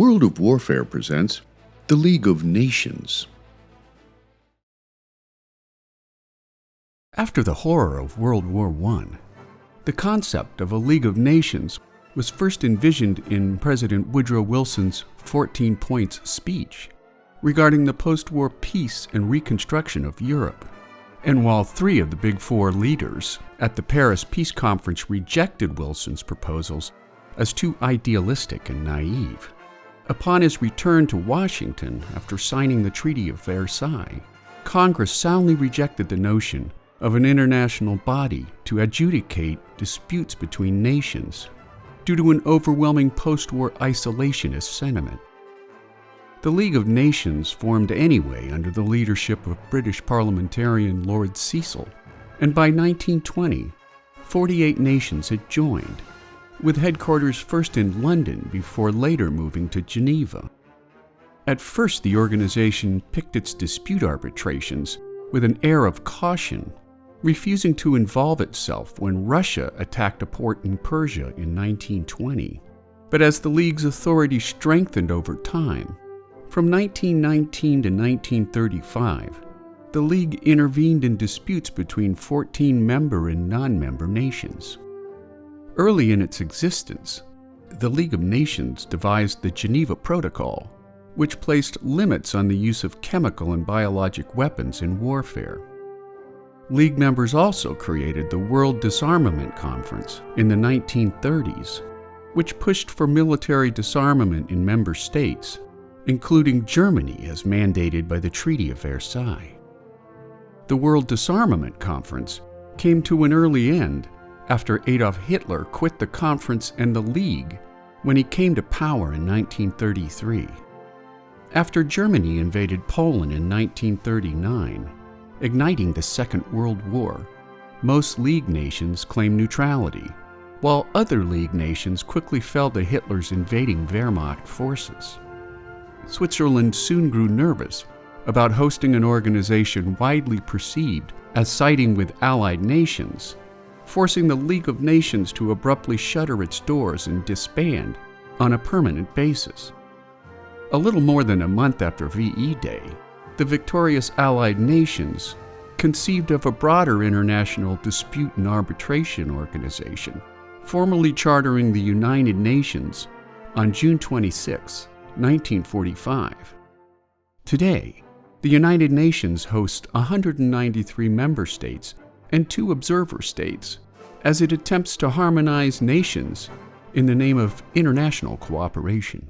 World of Warfare presents the League of Nations. After the horror of World War I, the concept of a League of Nations was first envisioned in President Woodrow Wilson's 14 Points speech regarding the post-war peace and reconstruction of Europe. And while 3 of the Big Four leaders at the Paris Peace Conference rejected Wilson's proposals as too idealistic and naive, upon his return to Washington after signing the Treaty of Versailles, Congress soundly rejected the notion of an international body to adjudicate disputes between nations due to an overwhelming post-war isolationist sentiment. The League of Nations formed anyway under the leadership of British parliamentarian Lord Cecil, and by 1920, 48 nations had joined, with headquarters first in London before later moving to Geneva. At first, the organization picked its dispute arbitrations with an air of caution, refusing to involve itself when Russia attacked a port in Persia in 1920. But as the League's authority strengthened over time, from 1919 to 1935, the League intervened in disputes between 14 member and non-member nations. Early in its existence, the League of Nations devised the Geneva Protocol, which placed limits on the use of chemical and biologic weapons in warfare. League members also created the World Disarmament Conference in the 1930s, which pushed for military disarmament in member states, including Germany as mandated by the Treaty of Versailles. The World Disarmament Conference came to an early end after Adolf Hitler quit the conference and the League when he came to power in 1933. After Germany invaded Poland in 1939, igniting the Second World War, most League nations claimed neutrality, while other League nations quickly fell to Hitler's invading Wehrmacht forces. Switzerland soon grew nervous about hosting an organization widely perceived as siding with Allied nations, forcing the League of Nations to abruptly shutter its doors and disband on a permanent basis. A little more than a month after VE Day, the victorious Allied nations conceived of a broader international dispute and arbitration organization, formally chartering the United Nations on June 26, 1945. Today, the United Nations hosts 193 member states and 2 observer states, as it attempts to harmonize nations in the name of international cooperation.